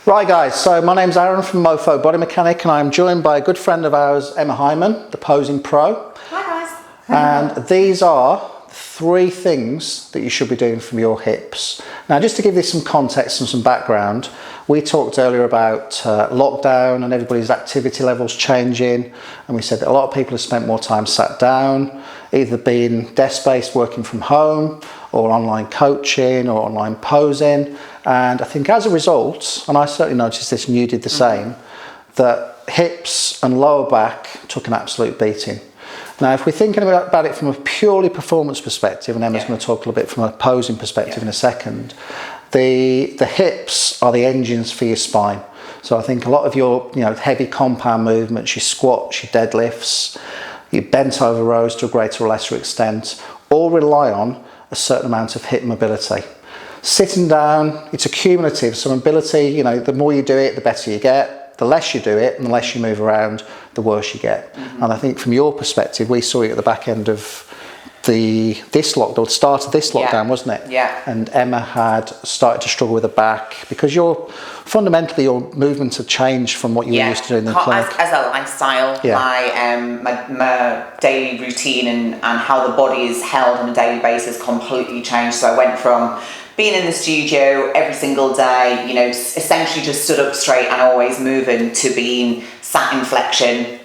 Right guys, so my name's Aaron from MOFO Body Mechanic and I'm joined by a good friend of ours, 𝐒𝐈𝐒, the posing pro. Hi guys. And these are 3 things that you should be doing for your hips. Now just to give this some context and some background, we talked earlier about lockdown and everybody's activity levels changing, and we said that a lot of people have spent more time sat down, either being desk-based working from home or online coaching or online posing. And I think as a result, and I certainly noticed this and you did the same, that hips and lower back took an absolute beating. Now, if we're thinking about it from a purely performance perspective, and Emma's going to talk a little bit from a posing perspective in a second, the hips are the engines for your spine. So I think a lot of your heavy compound movements, your squats, your deadlifts, your bent over rows to a greater or lesser extent, all rely on a certain amount of hip mobility. Sitting down, it's accumulative, so mobility, the more you do it, the better you get. The less you do it and the less you move around, the worse you get. And I think from your perspective, we saw it at the back end of this lockdown, the start of this lockdown, wasn't it? Yeah. And Emma had started to struggle with her back because fundamentally your movements have changed from what you were used to doing in the clinic. As a lifestyle, my daily routine and how the body is held on a daily basis completely changed. So I went from being in the studio every single day, essentially just stood up straight and always moving, to being sat in flexion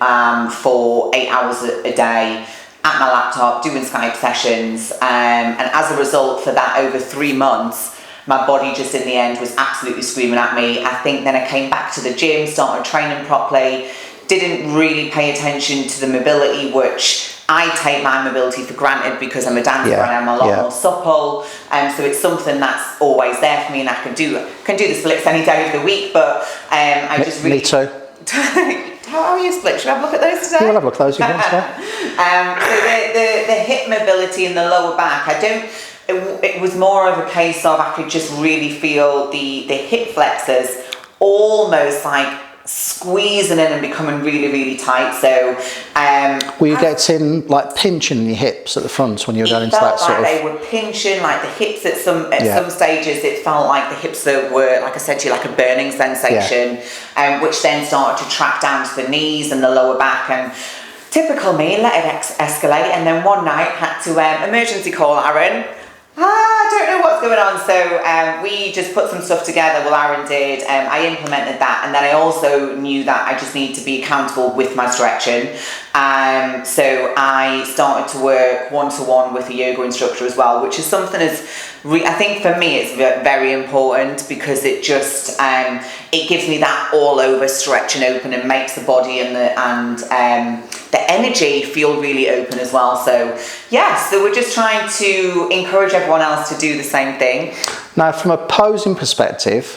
for 8 hours a day at my laptop doing Skype sessions. And as a result for that, over 3 months, my body just in the end was absolutely screaming at me. I think then I came back to the gym, started training properly, didn't really pay attention to the mobility, which I take my mobility for granted because I'm a dancer and I'm a lot more supple, so it's something that's always there for me, and I can do the splits any day of the week. But I just really. Me too. How are you split? Should I have a look at those today? Yeah, we'll have a look at those. So the hip mobility in the lower back, it was more of a case of I could just really feel the hip flexors almost like squeezing in and becoming really, really tight. So were you getting like pinching your hips at the front when you were going into that sort of? They were pinching, like the hips at some stages. It felt like the hips that were, like I said to you, like a burning sensation, which then started to track down to the knees and the lower back. And typical me, let it escalate. And then one night had to emergency call Aaron. I don't know what's going on, so we just put some stuff together. Well, Aaron did. I implemented that, and then I also knew that I just need to be accountable with my stretching. So I started to work one-to-one with a yoga instructor as well, which is something I think for me it's very important, because it just it gives me that all-over stretch and open, and makes the body and the energy feel really open as well. So so we're just trying to encourage everyone else to do the same thing. Now, from a posing perspective,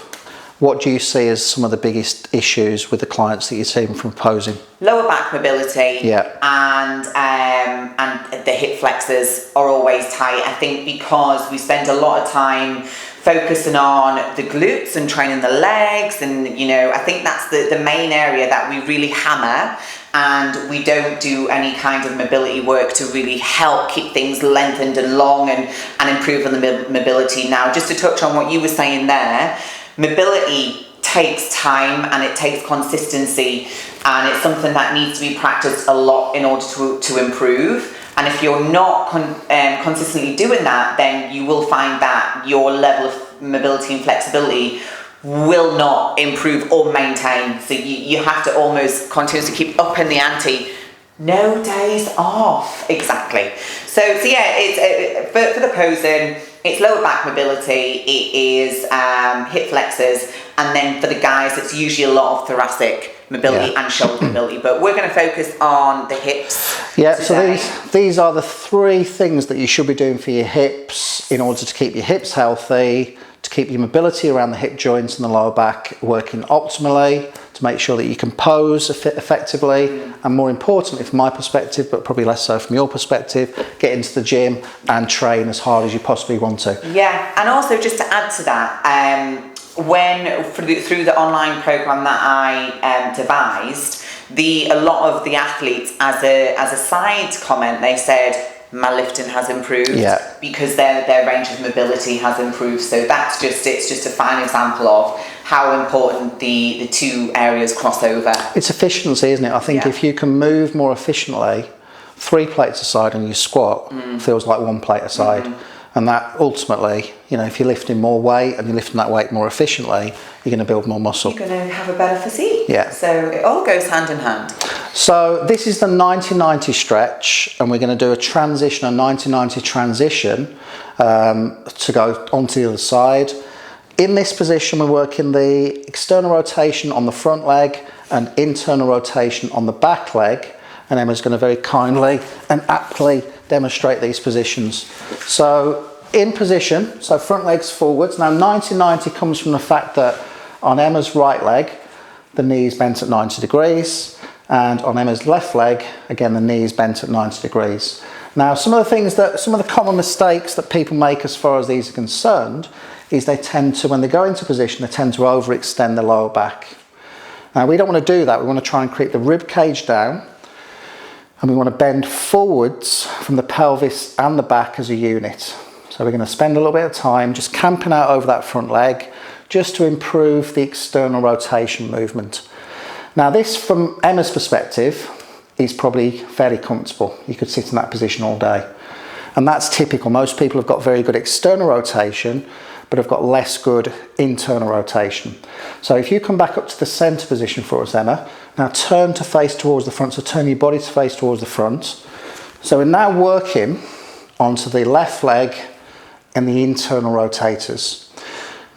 what do you see as some of the biggest issues with the clients that you're seeing from posing? Lower back mobility, and the hip flexors are always tight. I think because we spend a lot of time focusing on the glutes and training the legs, and I think that's the main area that we really hammer, and we don't do any kind of mobility work to really help keep things lengthened and long and improve on the mobility. Now, just to touch on what you were saying there, mobility takes time and it takes consistency, and it's something that needs to be practiced a lot in order to improve. And if you're not consistently doing that, then you will find that your level of mobility and flexibility will not improve or maintain. So you have to almost continuously keep up in the ante. No days off. Exactly. So it's for the posing, it's lower back mobility, it is hip flexors, and then for the guys it's usually a lot of thoracic mobility and shoulder mobility, but we're going to focus on the hips today. So these are the 3 things that you should be doing for your hips in order to keep your hips healthy, to keep your mobility around the hip joints and the lower back working optimally, to make sure that you can pose effectively, and more importantly from my perspective, but probably less so from your perspective, get into the gym and train as hard as you possibly want to. And also just to add to that, through the online program that I devised, a lot of the athletes, as a side comment, they said, my lifting has improved because their range of mobility has improved. So it's just a fine example of how important the two areas cross over. It's efficiency, isn't it? I think if you can move more efficiently, 3 plates aside and you squat feels like 1 plate aside. And that ultimately, you know, if you're lifting more weight and you're lifting that weight more efficiently, you're going to build more muscle. You're going to have a better physique. Yeah. So it all goes hand in hand. So this is the 90-90 stretch, and we're going to do a transition, a 90-90 transition to go onto the other side. In this position, we're working the external rotation on the front leg and internal rotation on the back leg. And Emma's going to very kindly and aptly demonstrate these positions. So in position, so front legs forwards. Now 90-90 comes from the fact that on Emma's right leg, the knee is bent at 90 degrees. And on Emma's left leg, again, the knee is bent at 90 degrees. Now, some of the common mistakes that people make as far as these are concerned is they tend to, when they go into position, they tend to overextend the lower back. Now, we don't want to do that. We want to try and create the rib cage down. And we want to bend forwards from the pelvis and the back as a unit. So we're going to spend a little bit of time just camping out over that front leg just to improve the external rotation movement. Now this, from Emma's perspective, is probably fairly comfortable. You could sit in that position all day. And that's typical. Most people have got very good external rotation, but have got less good internal rotation. So if you come back up to the center position for us, Emma, now turn to face towards the front, so turn your body to face towards the front. So we're now working onto the left leg and the internal rotators.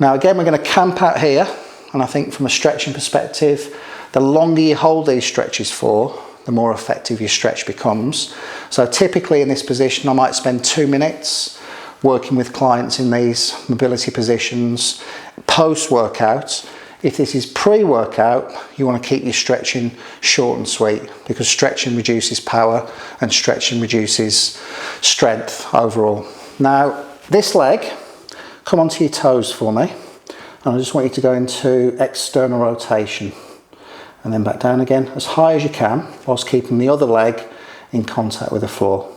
Now again, we're going to camp out here, and I think from a stretching perspective, the longer you hold these stretches for, the more effective your stretch becomes. So typically in this position, I might spend 2 minutes working with clients in these mobility positions post-workout. If this is pre-workout, you want to keep your stretching short and sweet, because stretching reduces power and stretching reduces strength overall. Now, this leg, come onto your toes for me, and I just want you to go into external rotation and then back down again as high as you can, whilst keeping the other leg in contact with the floor.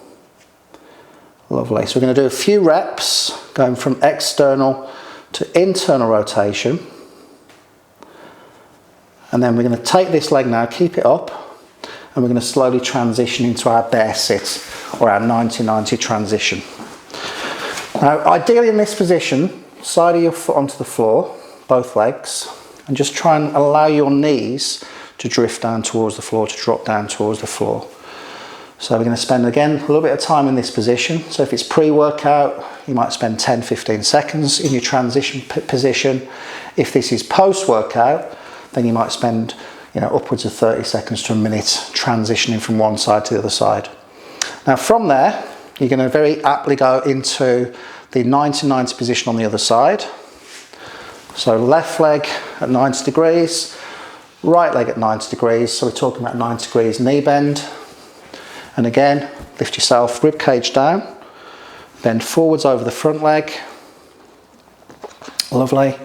Lovely. So we're going to do a few reps going from external to internal rotation. And then we're going to take this leg now, keep it up, and we're going to slowly transition into our bear sit, or our 90-90 transition. Now, ideally in this position, side of your foot onto the floor, both legs, and just try and allow your knees to drift down towards the floor, to drop down towards the floor. So we're going to spend, again, a little bit of time in this position. So if it's pre-workout, you might spend 10-15 seconds in your transition position. If this is post-workout, then you might spend, upwards of 30 seconds to a minute transitioning from one side to the other side. Now from there, you're going to very aptly go into the 90-90 position on the other side. So left leg at 90 degrees, right leg at 90 degrees. So we're talking about 90 degrees knee bend. And again, lift yourself, rib cage down, bend forwards over the front leg. Lovely.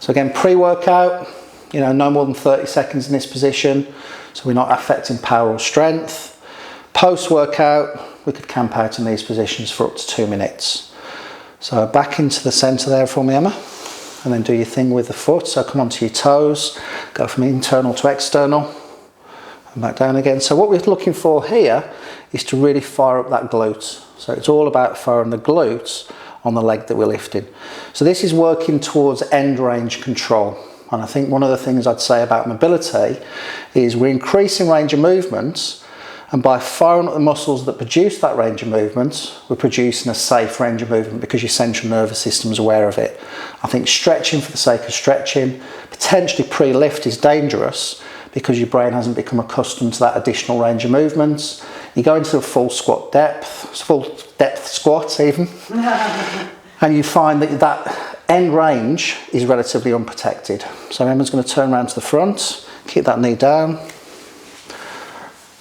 So again, pre-workout, no more than 30 seconds in this position, so we're not affecting power or strength. Post-workout, we could camp out in these positions for up to 2 minutes. So back into the center there for me, Emma, and then do your thing with the foot. So come onto your toes, go from internal to external, and back down again. So what we're looking for here is to really fire up that glute. So it's all about firing the glutes on the leg that we're lifting. So this is working towards end range control. And I think one of the things I'd say about mobility is we're increasing range of movement, and by firing up the muscles that produce that range of movement, we're producing a safe range of movement because your central nervous system is aware of it. I think stretching for the sake of stretching, potentially pre-lift, is dangerous because your brain hasn't become accustomed to that additional range of movements. You go into a full depth squat even, and you find that end range is relatively unprotected. So Emma's going to turn around to the front, keep that knee down.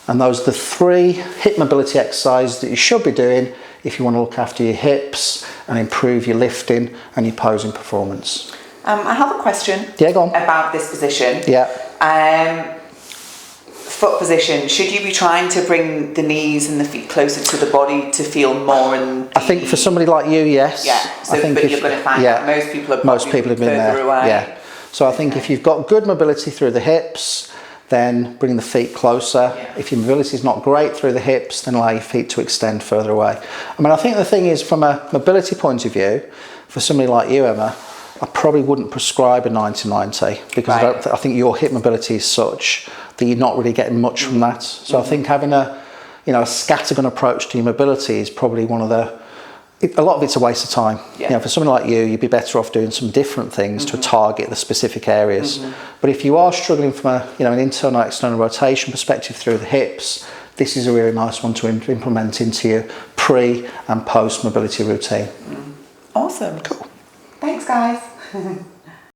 And those are the 3 hip mobility exercises that you should be doing if you want to look after your hips and improve your lifting and your posing performance. I have a question. Yeah, go on. About this position. Yeah. Foot position, should you be trying to bring the knees and the feet closer to the body to feel more in the... I think for somebody like you, yes. Yeah, so, but you're going to find that most people are further been there. away. Yeah. So I think if you've got good mobility through the hips, then bring the feet closer. Yeah. If your mobility is not great through the hips, then allow your feet to extend further away. I mean, I think the thing is, from a mobility point of view, for somebody like you, Emma, I probably wouldn't prescribe a 90-90 because I think your hip mobility is such that you're not really getting much from that. So I think having a scattergun approach to your mobility is probably one of a lot of it's a waste of time. Yeah. For someone like you, you'd be better off doing some different things to target the specific areas. But if you are struggling from an internal external rotation perspective through the hips, this is a really nice one to implement into your pre and post mobility routine. Awesome. Cool. Thanks, guys.